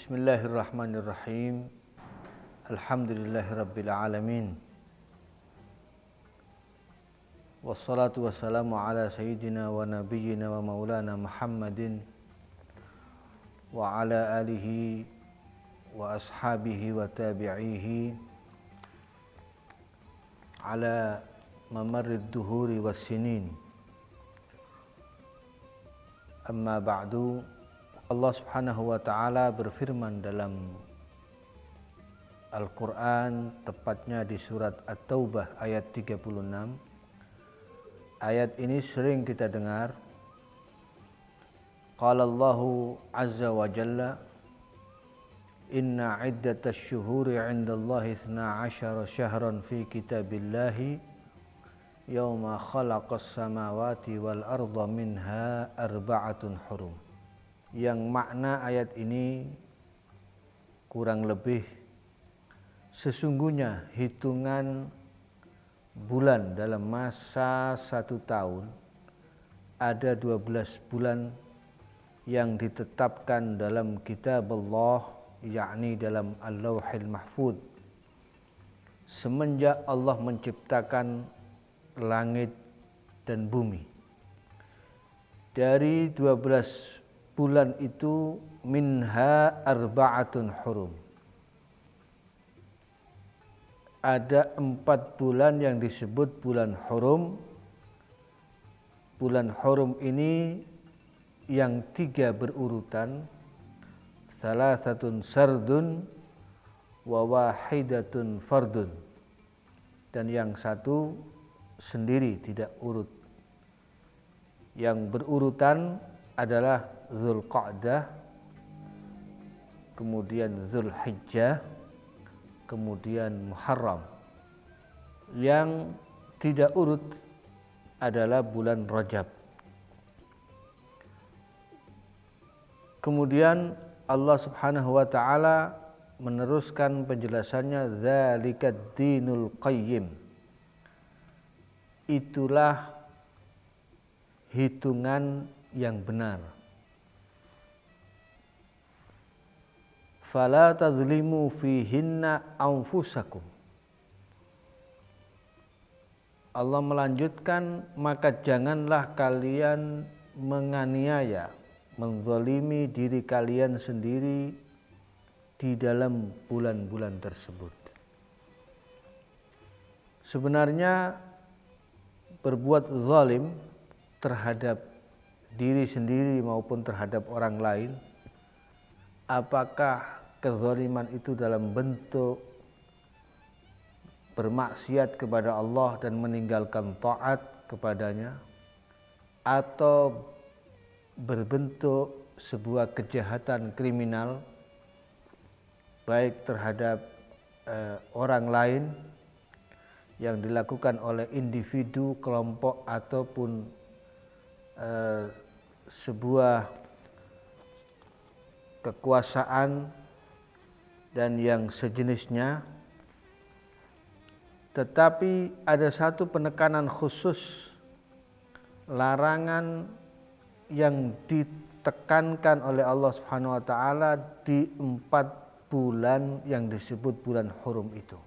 Bismillahirrahmanirrahim. Alhamdulillahirabbil alamin. Wassalatu wassalamu ala sayyidina wa nabiyyina wa maulana Muhammadin wa ala alihi wa ashabihi wa tabi'ihi ala mamarrid duhuri was sinin. Amma ba'du. Allah Subhanahu wa taala berfirman dalam Al-Qur'an, tepatnya di surat At-Taubah ayat 36. Ayat ini sering kita dengar. Qala Allahu azza wa jalla, inna iddatash syuhuri 'indallahi 12 syahran fi kitabillahi yauma khalaqas samawati wal arda minha arba'atun hurum. Yang makna ayat ini kurang lebih sesungguhnya hitungan bulan dalam masa 1 tahun ada 12 bulan yang ditetapkan dalam kitab Allah, yakni dalam Al-Lauhil Mahfuz, semenjak Allah menciptakan langit dan bumi. Dari 12 bulan itu minha arba'atun hurum. Ada 4 bulan yang disebut bulan hurum. Bulan hurum ini yang 3 berurutan, salasatun sardun wa wahidatun fardun, dan yang 1 sendiri tidak urut. Yang berurutan adalah Dzulqa'dah, kemudian Dzulhijjah, kemudian Muharram. Yang tidak urut adalah bulan Rajab. Kemudian Allah Subhanahu wa taala meneruskan penjelasannya, dzalikad dinul qayyim. Itulah hitungan yang benar. Fala tadzlimu fihinna anfusakum. Allah melanjutkan, maka janganlah kalian menganiaya, menzalimi diri kalian sendiri di dalam bulan-bulan tersebut. Sebenarnya berbuat zalim terhadap diri sendiri maupun terhadap orang lain, apakah kezaliman itu dalam bentuk bermaksiat kepada Allah dan meninggalkan taat kepadanya, atau berbentuk sebuah kejahatan kriminal baik terhadap orang lain yang dilakukan oleh individu, kelompok, ataupun sebuah kekuasaan dan yang sejenisnya. Tetapi ada satu penekanan khusus, larangan yang ditekankan oleh Allah Subhanahu wa taala di 4 bulan yang disebut bulan hurum itu.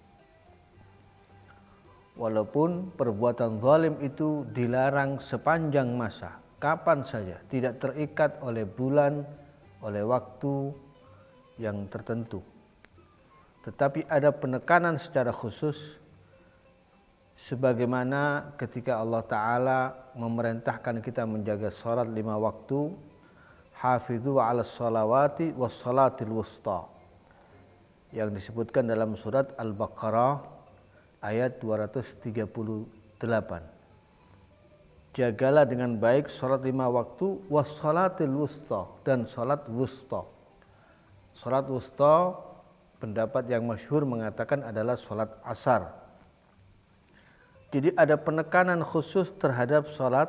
Walaupun perbuatan zalim itu dilarang sepanjang masa, kapan saja, tidak terikat oleh bulan, oleh waktu yang tertentu. Tetapi ada penekanan secara khusus, sebagaimana ketika Allah Ta'ala memerintahkan kita menjaga salat 5 waktu, hafidhu 'alas salawati was salatil wusta, yang disebutkan dalam surat Al-Baqarah ayat 238. Jagalah dengan baik salat 5 waktu was salatil wusta, dan salat wusta. Salat wusta, pendapat yang masyhur mengatakan adalah salat asar. Jadi ada penekanan khusus terhadap salat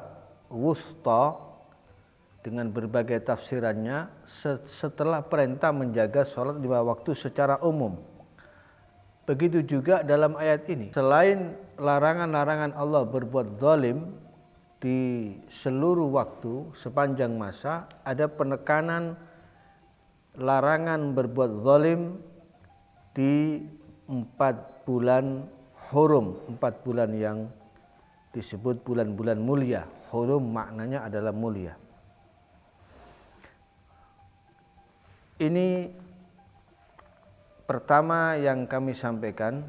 wusta dengan berbagai tafsirannya setelah perintah menjaga salat 5 waktu secara umum. Begitu juga dalam ayat ini. Selain larangan-larangan Allah berbuat zalim di seluruh waktu sepanjang masa, ada penekanan larangan berbuat zalim di 4 bulan hurum, 4 bulan yang disebut bulan-bulan mulia. Hurum maknanya adalah mulia. Ini pertama yang kami sampaikan.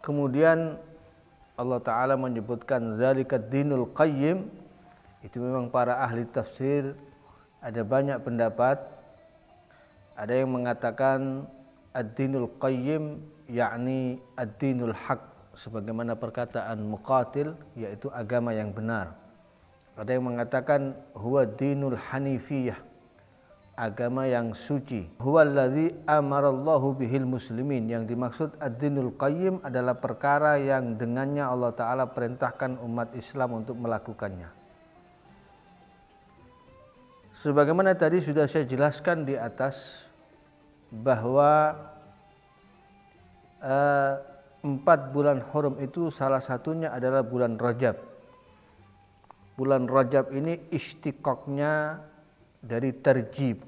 Kemudian Allah Ta'ala menyebutkan zalikad dinul qayyim. Itu memang para ahli tafsir ada banyak pendapat. Ada yang mengatakan ad-dinul qayyim yakni ad-dinul haq, sebagaimana perkataan Muqatil, yaitu agama yang benar. Ada yang mengatakan huwa dinul hanifiyah, agama yang suci. Huwa allazi amarallahu bihil muslimin. Yang dimaksud ad-dinul qayyim adalah perkara yang dengannya Allah Ta'ala perintahkan umat Islam untuk melakukannya. Sebagaimana tadi sudah saya jelaskan di atas, bahwa 4 bulan hurum itu salah satunya adalah bulan Rajab. Bulan Rajab ini istiqaqnya dari terjib.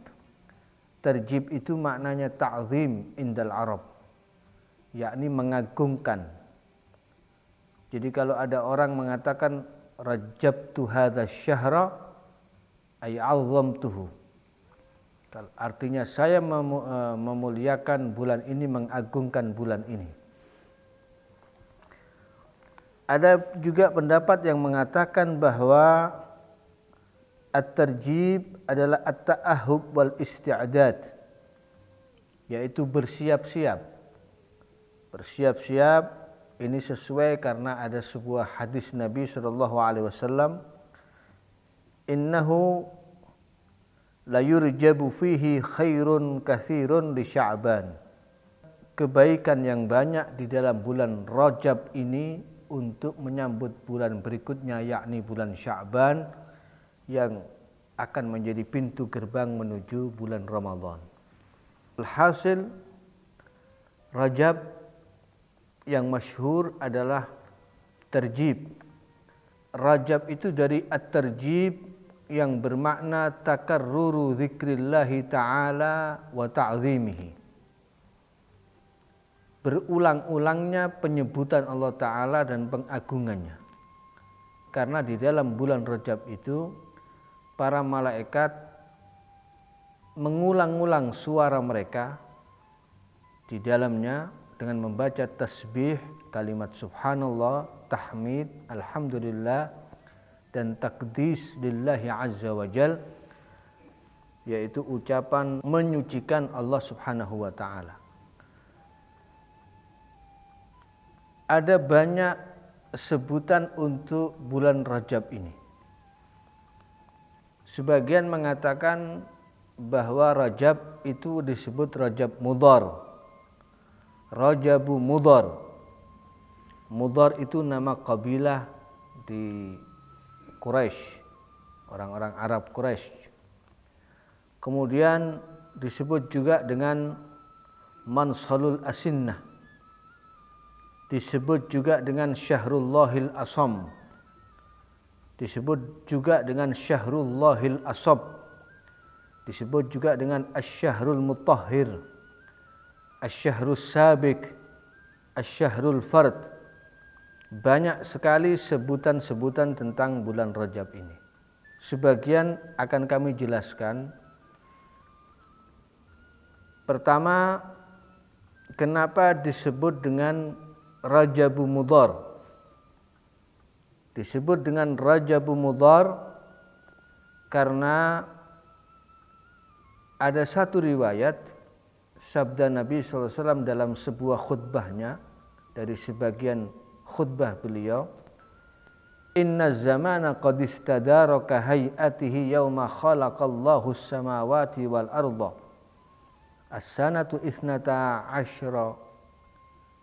Terjib itu maknanya ta'zim indal Arab, yakni mengagungkan. Jadi kalau ada orang mengatakan rajabtu hadza syahra ay 'azzamtuhu, artinya saya memuliakan bulan ini, mengagungkan bulan ini. Ada juga pendapat yang mengatakan bahwa at-tarjib adalah at-ta'ahub wal isti'dad, yaitu bersiap-siap. Bersiap-siap ini sesuai karena ada sebuah hadis Nabi SAW, innahu la yurjabu fihi khairun katsirun li Sya'ban. Kebaikan yang banyak di dalam bulan Rajab ini untuk menyambut bulan berikutnya, yakni bulan Sya'ban yang akan menjadi pintu gerbang menuju bulan Ramadan. Alhasil, Rajab yang masyhur adalah terjib. Rajab itu dari at-tarjib yang bermakna takarruru dzikrillahi ta'ala wa ta'zimihi. Berulang-ulangnya penyebutan Allah Ta'ala dan pengagungannya. Karena di dalam bulan Rajab itu para malaikat mengulang-ulang suara mereka di dalamnya dengan membaca tasbih, kalimat subhanallah, tahmid, alhamdulillah, dan takdis lillahi azza wa jal, yaitu ucapan menyucikan Allah subhanahu wa ta'ala. Ada banyak sebutan untuk bulan Rajab ini. Sebagian mengatakan bahwa Rajab itu disebut Rajab Mudhar. Rajabu Mudhar. Mudhar itu nama kabilah di Quraisy, orang-orang Arab Quraisy. Kemudian disebut juga dengan Mansalul Asinnah. Disebut juga dengan Syahrullahil Asam. Disebut juga dengan Syahrullahil Asab. Disebut juga dengan Asy-Syahrul Mutahhir, Asy-Syahrus Sabiq, Asy-Syahrul Fard. Banyak sekali sebutan-sebutan tentang bulan Rajab ini. Sebagian akan kami jelaskan. Pertama, kenapa disebut dengan Rajabu Mudhar? Disebut dengan Rajabu Mudhar karena ada satu riwayat sabda Nabi SAW dalam sebuah khutbahnya, dari sebagian khutbah beliau, inna zamana qad istadaraka hay'atihi yawma khalaqallahu as-samawati wal arda as-sanatu 12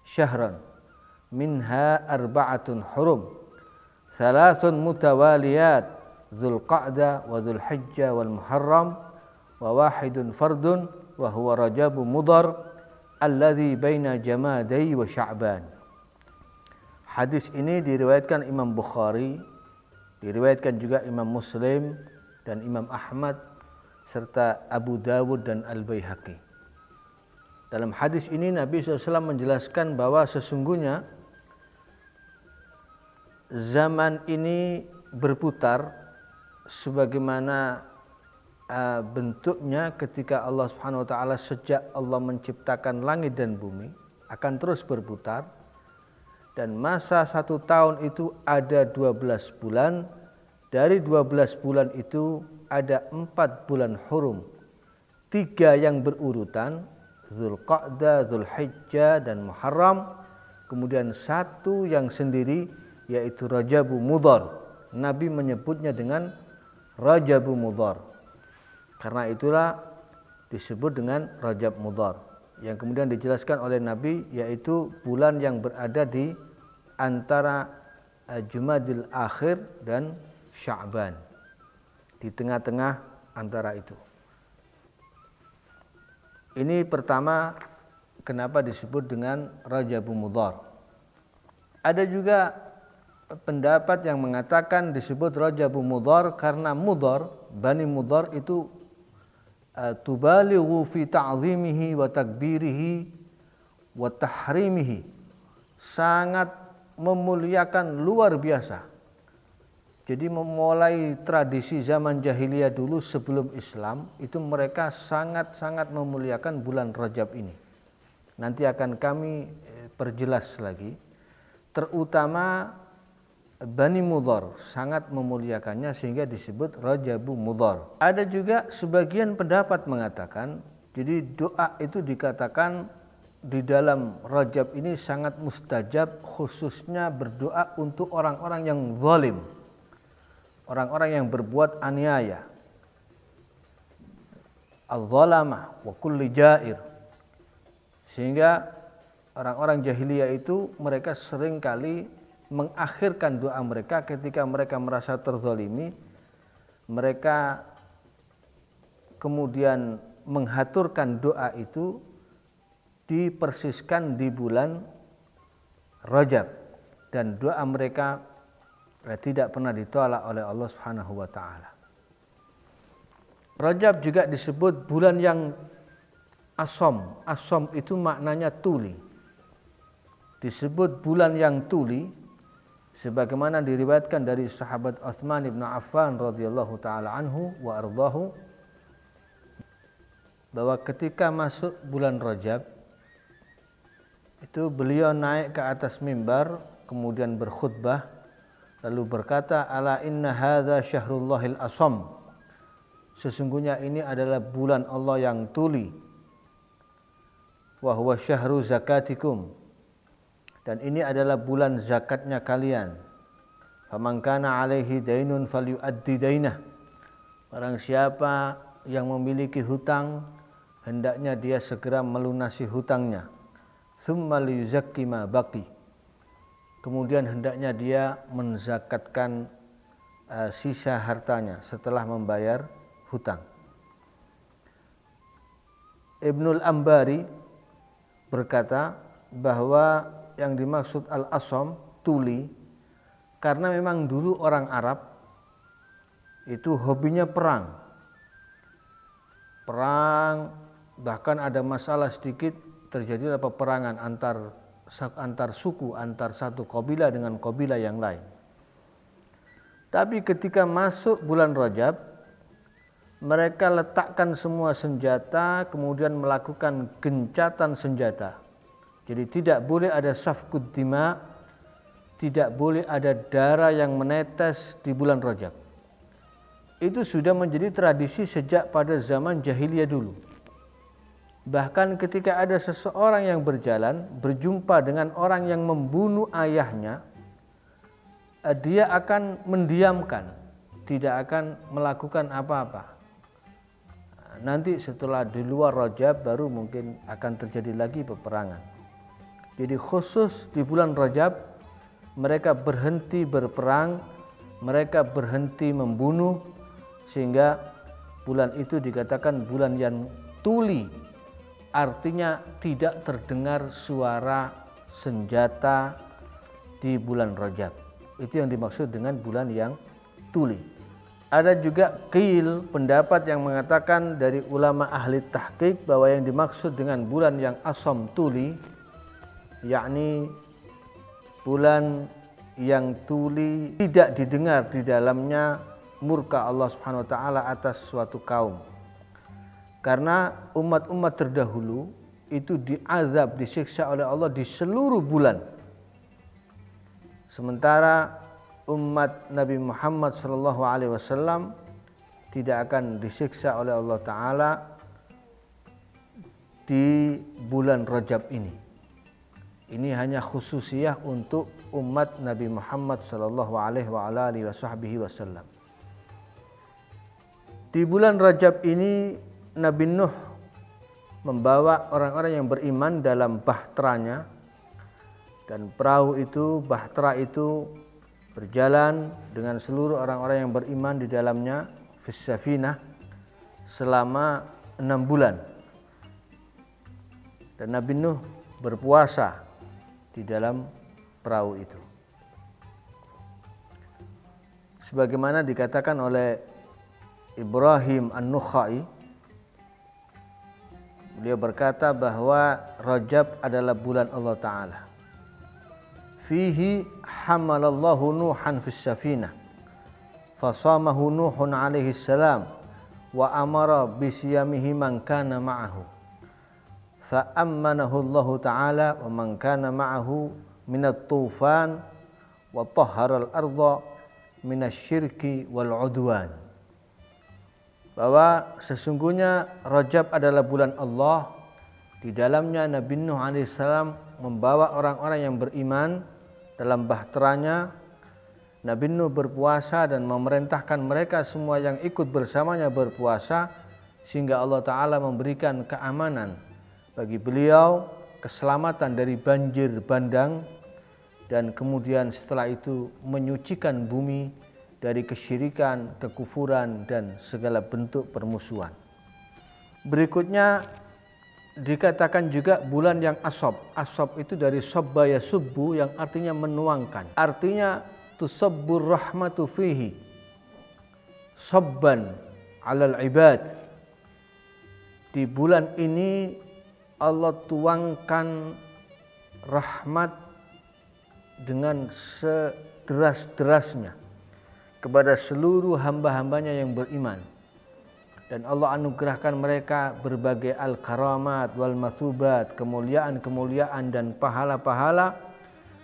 syahran minha 4 hurum 3 mutawaliyat Dzulqa'dah wa Dzulhijjah wal Muharram wa 1 fardun wa huwa Rajabu Mudhar alladzi baina Jamadai wa Sya'ban. Hadis ini diriwayatkan Imam Bukhari, diriwayatkan juga Imam Muslim dan Imam Ahmad serta Abu Dawud dan Al-Baihaqi. Dalam hadis ini Nabi SAW menjelaskan bahwa sesungguhnya zaman ini berputar sebagaimana bentuknya ketika Allah Subhanahu wa taala sejak Allah menciptakan langit dan bumi akan terus berputar, dan masa 1 tahun itu ada 12 bulan. Dari 12 bulan itu ada 4 bulan hurum, 3 yang berurutan, Dzulqa'dah, Dzulhijjah dan Muharram, kemudian 1 yang sendiri yaitu Rajab Mudhar. Nabi menyebutnya dengan Rajab Mudhar. Karena itulah disebut dengan Rajab Mudhar, yang kemudian dijelaskan oleh Nabi yaitu bulan yang berada di antara Jumadil Akhir dan Sya'ban, di tengah-tengah antara itu. Ini pertama kenapa disebut dengan Rajab Mudhar. Ada juga pendapat yang mengatakan disebut Rajab Mudhar karena Mudhar, Bani Mudhar itu tubalighu fi ta'zimihi wa takbirihi wa tahrimihi, sangat memuliakan luar biasa. Jadi memulai tradisi zaman jahiliyah dulu sebelum Islam itu mereka sangat-sangat memuliakan bulan Rajab ini. Nanti akan kami perjelas lagi. Terutama Bani Mudhar sangat memuliakannya sehingga disebut Rajabu Mudhar. Ada juga sebagian pendapat mengatakan, jadi doa itu dikatakan di dalam Rajab ini sangat mustajab, khususnya berdoa untuk orang-orang yang zalim, orang-orang yang berbuat aniaya, al-zalamah wa kulli jair. Sehingga orang-orang jahiliyah itu mereka seringkali mengakhirkan doa mereka ketika mereka merasa terzalimi, mereka kemudian menghaturkan doa itu dipersiskan di bulan Rajab, dan doa mereka tidak pernah ditolak oleh Allah Subhanahu wa taala. Rajab juga disebut bulan yang asom. Asom itu maknanya tuli. Disebut bulan yang tuli sebagaimana diriwayatkan dari sahabat Utsman bin Affan radhiyallahu taala anhu wa ardahu, bahwa ketika masuk bulan Rajab itu beliau naik ke atas mimbar kemudian berkhutbah lalu berkata, ala inna hadza syahrullahil asam, sesungguhnya ini adalah bulan Allah yang tuli, wa huwa syahru zakatikum, dan ini adalah bulan zakatnya kalian. Faman kana alaihi dainun falyuaddi dainah, barang siapa yang memiliki hutang hendaknya dia segera melunasi hutangnya. Tsumma liyuzakki ma baqi, kemudian hendaknya dia menzakatkan sisa hartanya setelah membayar hutang. Ibnul Ambari berkata bahwa yang dimaksud al-asam, tuli, karena memang dulu orang Arab itu hobinya perang, bahkan ada masalah sedikit terjadilah peperangan antar suku, antar satu kabilah dengan kabilah yang lain. Tapi ketika masuk bulan Rajab, mereka letakkan semua senjata kemudian melakukan gencatan senjata. Jadi tidak boleh ada safkud dima, tidak boleh ada darah yang menetes di bulan Rajab. Itu sudah menjadi tradisi sejak pada zaman jahiliyah dulu. Bahkan ketika ada seseorang yang berjalan berjumpa dengan orang yang membunuh ayahnya, dia akan mendiamkan, tidak akan melakukan apa-apa. Nanti setelah di luar Rajab baru mungkin akan terjadi lagi peperangan. Jadi khusus di bulan Rajab mereka berhenti berperang, mereka berhenti membunuh, sehingga bulan itu dikatakan bulan yang tuli. Artinya tidak terdengar suara senjata di bulan Rajab. Itu yang dimaksud dengan bulan yang tuli. Ada juga qil, pendapat yang mengatakan dari ulama ahli tahqiq bahwa yang dimaksud dengan bulan yang asam tuli, yakni bulan yang tuli tidak didengar di dalamnya murka Allah Subhanahu wa taala atas suatu kaum. Karena umat-umat terdahulu itu diazab, disiksa oleh Allah di seluruh bulan. Sementara umat Nabi Muhammad SAW tidak akan disiksa oleh Allah Ta'ala di bulan Rajab ini. Ini hanya khususiyah untuk umat Nabi Muhammad SAW. Di bulan Rajab ini Nabi Nuh membawa orang-orang yang beriman dalam bahtranya, dan perahu itu, bahtera itu berjalan dengan seluruh orang-orang yang beriman di dalamnya fis safinah selama 6 bulan. Dan Nabi Nuh berpuasa di dalam perahu itu. Sebagaimana dikatakan oleh Ibrahim An-Nukhai, beliau berkata bahwa Rajab adalah bulan Allah Ta'ala. Fihi hamalallahu Nuhan fis safinah fasamahu Nuhun alaihi salam wa amara bisiyamihi man kana ma'ahu fa ammanahu Allah Ta'ala wa man kana ma'ahu minat tufan wa tahhara al-ardha minasyirki wal udwan. Bahwa sesungguhnya Rajab adalah bulan Allah, di dalamnya Nabi Nuh alaihi salam membawa orang-orang yang beriman dalam bahteranya. Nabi Nuh berpuasa dan memerintahkan mereka semua yang ikut bersamanya berpuasa, sehingga Allah Ta'ala memberikan keamanan bagi beliau, keselamatan dari banjir bandang, dan kemudian setelah itu menyucikan bumi dari kesyirikan, kekufuran, dan segala bentuk permusuhan. Berikutnya dikatakan juga bulan yang asab. Asab itu dari sabba yasubbu yang artinya menuangkan. Artinya tusabbur rahmatu fihi sabban alal ibad. Di bulan ini Allah tuangkan rahmat dengan sederas-derasnya kepada seluruh hamba-hambanya yang beriman. Dan Allah anugerahkan mereka berbagai al-karamat wal mathubat, kemuliaan-kemuliaan dan pahala-pahala,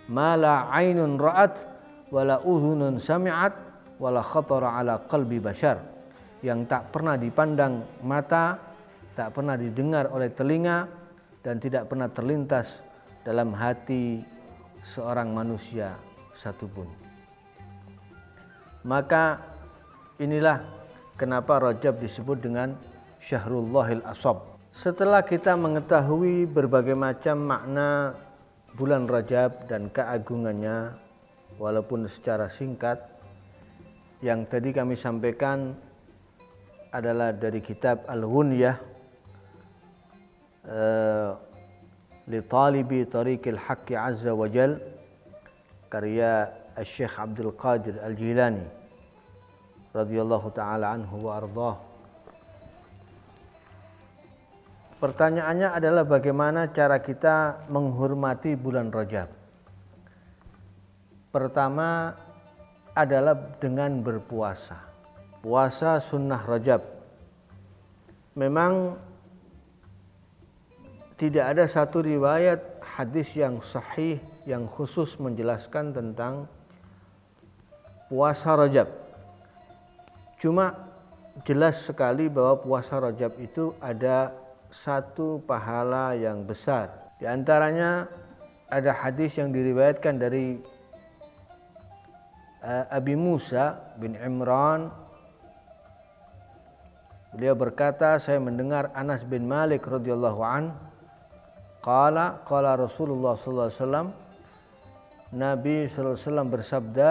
ma la ainun ra'at wala udhunun sami'at wala khatara ala qalbi bashar, yang tak pernah dipandang mata, tak pernah didengar oleh telinga, dan tidak pernah terlintas dalam hati seorang manusia satupun. Maka inilah kenapa Rajab disebut dengan Syahrullahil Asab. Setelah kita mengetahui berbagai macam makna bulan Rajab dan keagungannya, walaupun secara singkat, yang tadi kami sampaikan adalah dari kitab Al-Ghunyah li talibi tariqil haqqi azza wa jal, karya Syekh Abdul Qadir Al-Jilani radhiyallahu taala anhu wa ardhah. Pertanyaannya adalah bagaimana cara kita menghormati bulan Rajab? Pertama adalah dengan berpuasa. Puasa sunnah Rajab. Memang tidak ada satu riwayat hadis yang sahih yang khusus menjelaskan tentang puasa Rajab. Cuma jelas sekali bahwa puasa Rajab itu ada satu pahala yang besar. Di antaranya ada hadis yang diriwayatkan dari Abi Musa bin Imran. Beliau berkata, saya mendengar Anas bin Malik radhiyallahu an qala Rasulullah sallallahu alaihi wasallam, Nabi sallallahu alaihi wasallam bersabda,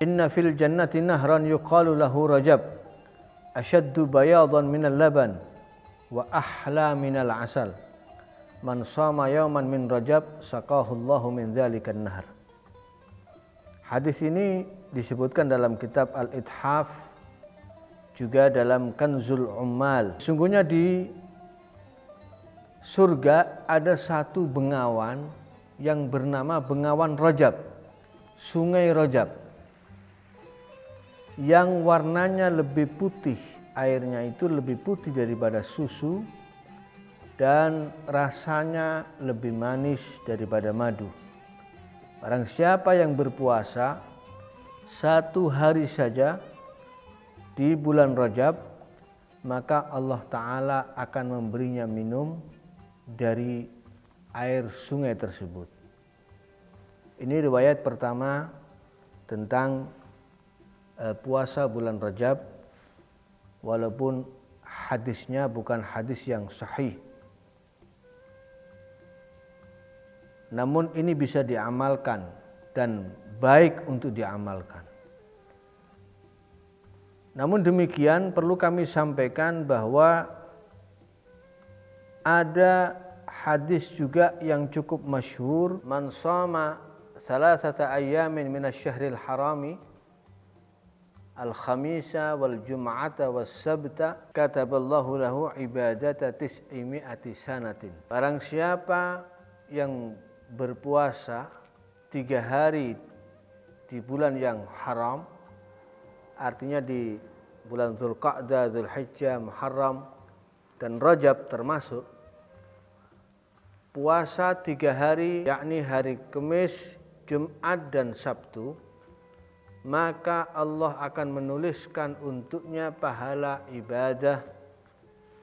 inna fil jannati nahran yuqalu lahu Rajab ashaddu bayadan minal laban wa ahla minal asal man sama yawman min Rajab saqahu Allahu min dzalikan nahar. Hadis ini disebutkan dalam kitab Al-Ithaf juga dalam Kanzul Ummal. Sungguhnya di surga ada satu bengawan yang bernama Bengawan Rajab, Sungai Rajab, yang warnanya lebih putih, airnya itu lebih putih daripada susu dan rasanya lebih manis daripada madu. Barang siapa yang berpuasa 1 hari saja di bulan Rajab, maka Allah Ta'ala akan memberinya minum dari air sungai tersebut. Ini riwayat pertama tentang puasa bulan Rajab, walaupun hadisnya bukan hadis yang sahih. Namun ini bisa diamalkan dan baik untuk diamalkan. Namun demikian perlu kami sampaikan bahwa ada hadis juga yang cukup masyhur, man shama 3 ayyamin minasy-syahril harami al-khamisa wal jum'ata was sabta kataballahu lahu ibadata 900 sanatin. Barang siapa yang berpuasa 3 hari di bulan yang haram, artinya di bulan Dzulqa'dah, Dzulhijjah, Muharram dan Rajab termasuk, puasa 3 hari, yakni hari Kamis, Jumat dan Sabtu, maka Allah akan menuliskan untuknya pahala ibadah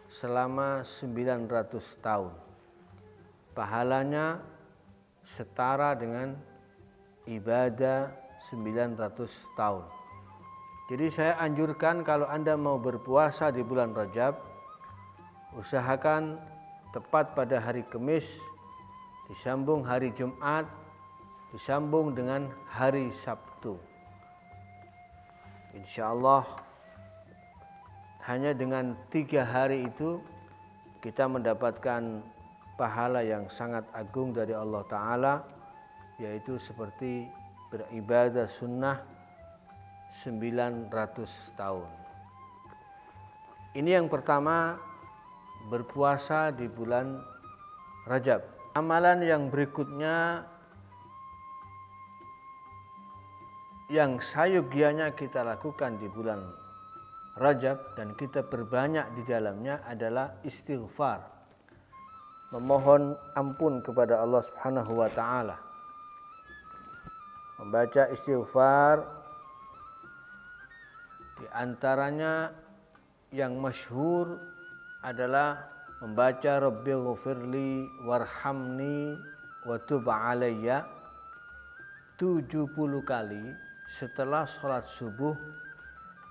selama 900 tahun. Pahalanya setara dengan ibadah 900 tahun. Jadi saya anjurkan kalau Anda mau berpuasa di bulan Rajab, usahakan tepat pada hari Kamis, disambung hari Jumat, disambung dengan hari Sabtu. Insya Allah hanya dengan 3 hari itu kita mendapatkan pahala yang sangat agung dari Allah Ta'ala, yaitu seperti beribadah sunnah 900 tahun. Ini yang pertama, berpuasa di bulan Rajab. Amalan yang berikutnya yang sayogianya kita lakukan di bulan Rajab dan kita berbanyak di dalamnya adalah istighfar, memohon ampun kepada Allah Subhanahu wa Ta'ala. Membaca istighfar, di antaranya yang masyhur adalah membaca Rabbighfirli warhamni wa tub alayya 70 kali setelah sholat subuh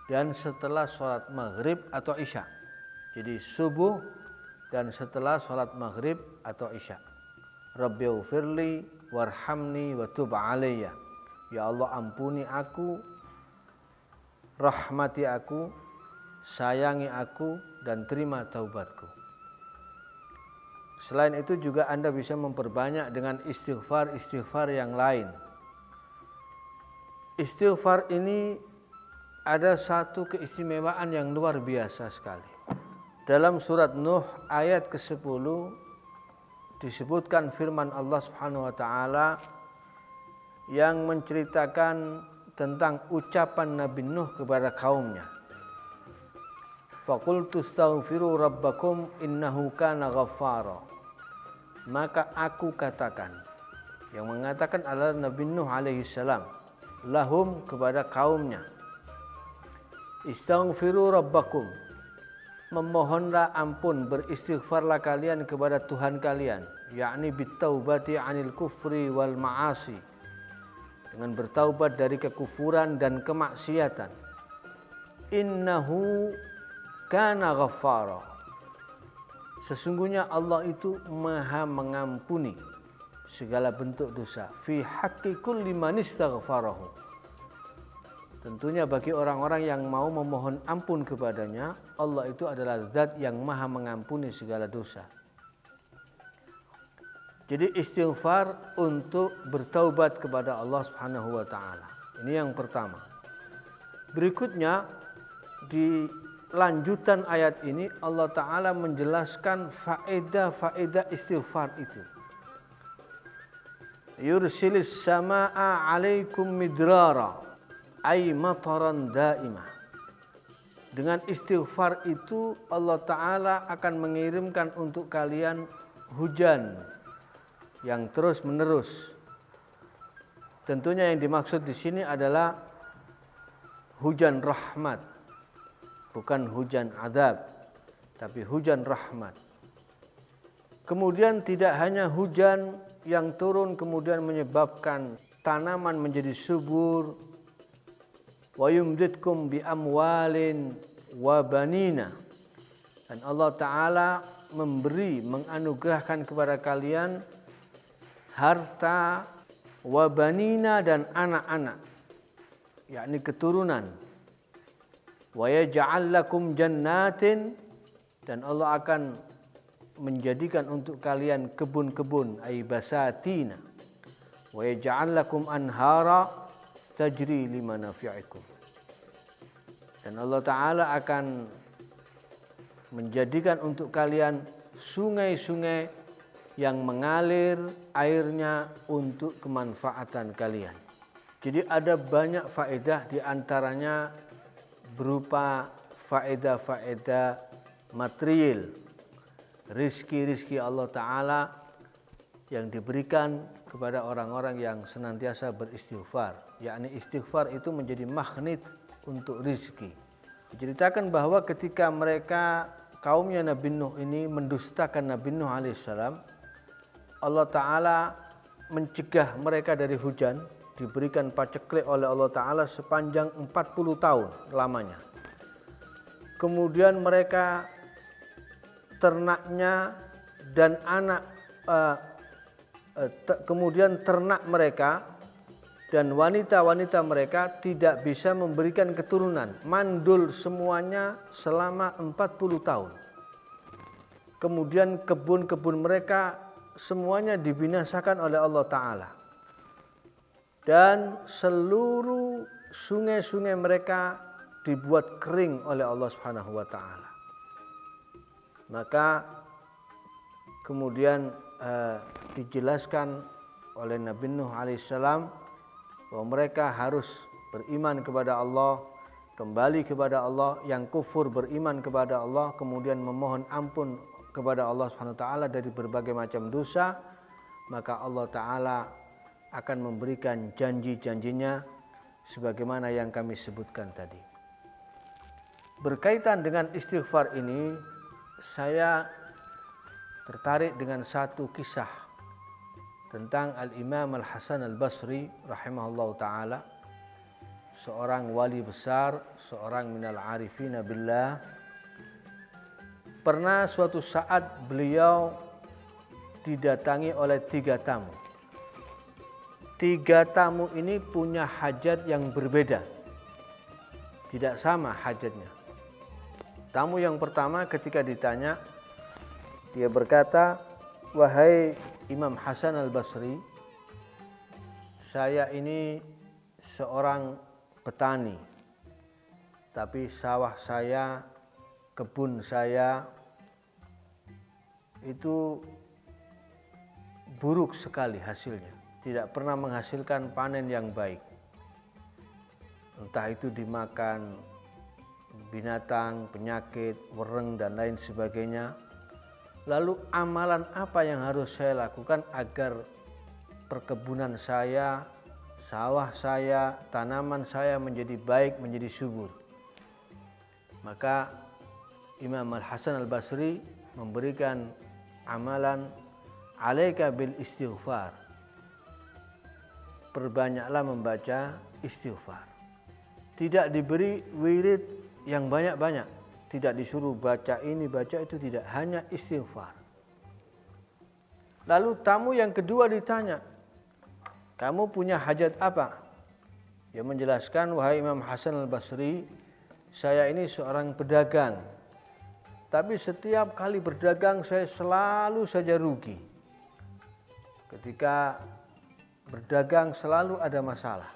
dan setelah sholat maghrib atau isya. Jadi subuh dan setelah sholat maghrib atau isya. Rabbighfirli warhamni wa tub alayya. Ya Allah, ampuni aku, rahmati aku, sayangi aku, dan terima taubatku. Selain itu juga Anda bisa memperbanyak dengan istighfar yang lain. Istighfar ini ada satu keistimewaan yang luar biasa sekali. Dalam surat Nuh ayat ke-10 disebutkan firman Allah Subhanahu wa Ta'ala yang menceritakan tentang ucapan Nabi Nuh kepada kaumnya. Faqultu astaghfiru rabbakum innahu kana ghaffara. Maka aku katakan, yang mengatakan adalah Nabi Nuh alaihi salam, lahum kepada kaumnya, istaghfiru rabbakum, memohonlah ampun, beristighfarlah kalian kepada Tuhan kalian, yakni bitaubati anil kufri wal ma'asi, dengan bertaubat dari kekufuran dan kemaksiatan. Innahu kana ghaffara, sesungguhnya Allah itu maha mengampuni segala bentuk dosa. Fi haqqi kulli man istaghfarahu, tentunya bagi orang-orang yang mau memohon ampun kepadanya, Allah itu adalah zat yang maha mengampuni segala dosa. Jadi istighfar untuk bertaubat kepada Allah Subhanahu wa Ta'ala. Ini yang pertama. Berikutnya di lanjutan ayat ini Allah Ta'ala menjelaskan faedah-faedah istighfar itu. Yursilis sama'a alaikum midrara ay mataran daimah. Dengan istighfar itu Allah Ta'ala akan mengirimkan untuk kalian hujan yang terus menerus. Tentunya yang dimaksud di sini adalah hujan rahmat, bukan hujan azab, tapi hujan rahmat. Kemudian tidak hanya hujan yang turun kemudian menyebabkan tanaman menjadi subur, wa yumditkum bi amwalin wa banina, dan Allah Ta'ala menganugerahkan kepada kalian harta, wa banina, dan anak-anak, yakni keturunan. Wa yaj'al lakum jannatin, dan Allah akan menjadikan untuk kalian kebun-kebun, ay basatina. Wa yaj'al lakum anhara tajri limanafi'ikum. Dan Allah Ta'ala akan menjadikan untuk kalian sungai-sungai yang mengalir airnya untuk kemanfaatan kalian. Jadi ada banyak faedah, di antaranya berupa faedah-faedah material, rizki-rizki Allah Ta'ala yang diberikan kepada orang-orang yang senantiasa beristighfar. Yakni istighfar itu menjadi magnet untuk rizki. Diceritakan bahwa ketika mereka kaumnya Nabi Nuh ini mendustakan Nabi Nuh alaihissalam, Allah Ta'ala mencegah mereka dari hujan, diberikan paceklik oleh Allah Ta'ala sepanjang 40 tahun lamanya. Kemudian mereka ternaknya dan kemudian ternak mereka dan wanita-wanita mereka tidak bisa memberikan keturunan, mandul semuanya selama 40 tahun. Kemudian kebun-kebun mereka semuanya dibinasakan oleh Allah Ta'ala, dan seluruh sungai-sungai mereka dibuat kering oleh Allah Subhanahu wa Ta'ala. Maka kemudian dijelaskan oleh Nabi Nuh alaihissalam bahwa mereka harus beriman kepada Allah, kembali kepada Allah, yang kufur beriman kepada Allah, kemudian memohon ampun kepada Allah Subhanahu wa Ta'ala dari berbagai macam dosa, maka Allah Ta'ala akan memberikan janji-janjinya sebagaimana yang kami sebutkan tadi. Berkaitan dengan istighfar ini, saya tertarik dengan satu kisah tentang Al-Imam Al-Hasan Al-Basri rahimahullah ta'ala, seorang wali besar, seorang minal arifina billah. Pernah suatu saat beliau didatangi oleh 3 tamu. 3 tamu ini punya hajat yang berbeda, tidak sama hajatnya. Tamu yang pertama ketika ditanya, dia berkata, "Wahai Imam Hasan Al-Basri, saya ini seorang petani, tapi sawah saya, kebun saya itu buruk sekali hasilnya, tidak pernah menghasilkan panen yang baik. Entah itu dimakan binatang, penyakit, wereng, dan lain sebagainya. Lalu amalan apa yang harus saya lakukan agar perkebunan saya, sawah saya, tanaman saya menjadi baik, menjadi subur?" Maka Imam Al-Hasan Al-Basri memberikan amalan, alaika bil istighfar, perbanyaklah membaca istighfar. Tidak diberi wirid yang banyak-banyak, tidak disuruh baca ini, baca itu, tidak, hanya istighfar. Lalu tamu yang kedua ditanya, "Kamu punya hajat apa?" Dia menjelaskan, "Wahai Imam Hasan Al-Basri, saya ini seorang pedagang, tapi setiap kali berdagang saya selalu saja rugi. Ketika berdagang selalu ada masalah,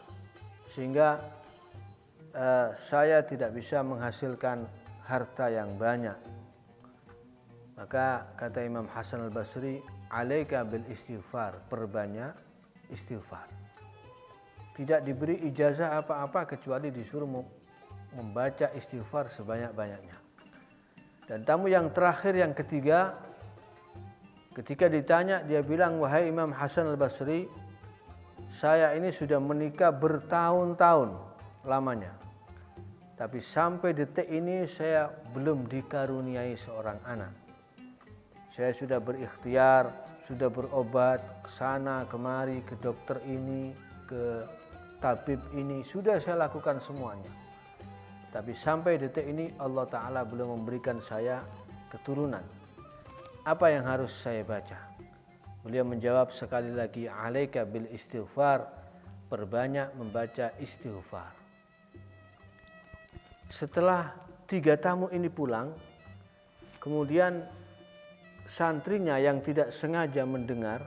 sehingga saya tidak bisa menghasilkan harta yang banyak. Maka kata Imam Hasan al-Basri, alaika bil istighfar, perbanyak istighfar. Tidak diberi ijazah apa-apa kecuali disuruh membaca istighfar sebanyak-banyaknya. Dan tamu yang terakhir, yang ketiga, ketika ditanya dia bilang, wahai Imam Hasan al-Basri, saya ini sudah menikah bertahun-tahun lamanya, tapi sampai detik ini saya belum dikaruniai seorang anak. Saya sudah berikhtiar, sudah berobat ke sana kemari, ke dokter ini, ke tabib ini, sudah saya lakukan semuanya. Tapi sampai detik ini Allah Ta'ala belum memberikan saya keturunan. Apa yang harus saya baca? Beliau menjawab sekali lagi, alaika bil istighfar, perbanyak membaca istighfar. Setelah 3 tamu ini pulang, kemudian santrinya yang tidak sengaja mendengar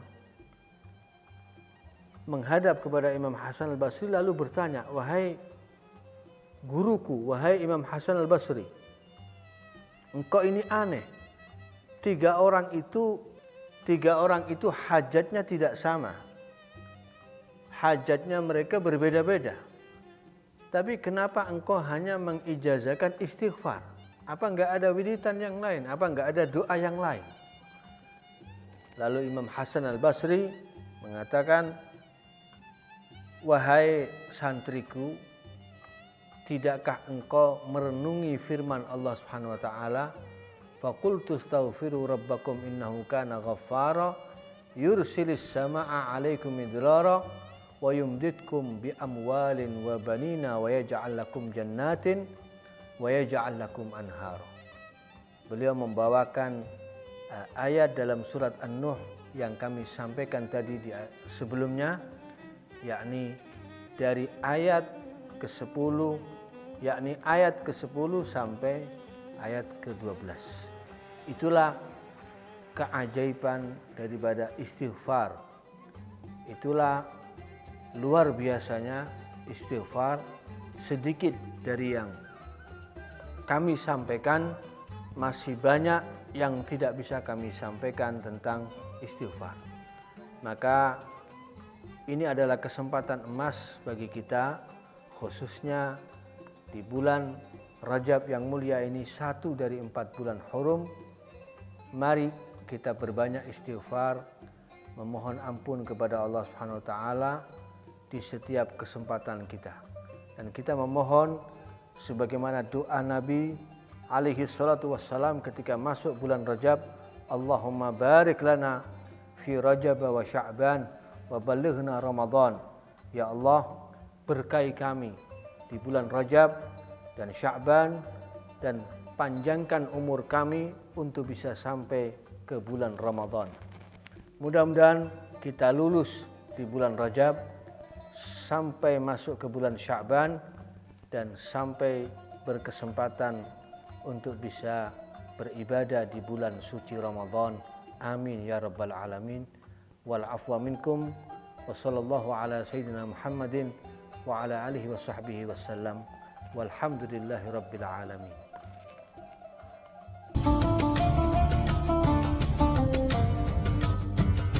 menghadap kepada Imam Hasan al-Basri lalu bertanya, wahai guruku, wahai Imam Hasan al-Basri, engkau ini aneh. 3 orang itu hajatnya tidak sama. Hajatnya mereka berbeda-beda. Tapi kenapa engkau hanya mengijazahkan istighfar? Apa enggak ada wiridan yang lain? Apa enggak ada doa yang lain? Lalu Imam Hasan al-Basri mengatakan, wahai santriku, tidakkah engkau merenungi firman Allah Subhanahu wa taala, faqultu astaghfiru rabbakum innahu kana ghaffara yursilis samaa'a 'alaikum midrara wa yumditkum bi amwalin wa banina wa yaj'al lakum jannatin wa yaj'al lakum anhara. Beliau membawakan ayat dalam surat An-Nuh yang kami sampaikan tadi di sebelumnya, yakni dari ayat ke-10, yakni ayat ke-10 sampai ayat ke-12. Itulah keajaiban daripada istighfar. Itulah luar biasanya istighfar. Sedikit dari yang kami sampaikan, masih banyak yang tidak bisa kami sampaikan tentang istighfar. Maka ini adalah kesempatan emas bagi kita, khususnya di bulan Rajab yang mulia ini, 1 dari 4 bulan hurum. Mari kita berbanyak istighfar, memohon ampun kepada Allah Subhanahu wa taala di setiap kesempatan kita. Dan kita memohon sebagaimana doa Nabi alaihi salatu wassalam ketika masuk bulan Rajab, Allahumma barik lana fi Rajab wa Sya'ban wa balighna Ramadan. Ya Allah, berkahi kami di bulan Rajab dan Sya'ban, dan panjangkan umur kami untuk bisa sampai ke bulan Ramadan. Mudah-mudahan kita lulus di bulan Rajab sampai masuk ke bulan Sya'ban dan sampai berkesempatan untuk bisa beribadah di bulan suci Ramadan. Amin ya rabbal alamin. Wal afwa minkum wa sallallahu ala sayyidina Muhammadin wa ala alihi wa sahbihi wasallam. Walhamdulillahi rabbil alamin.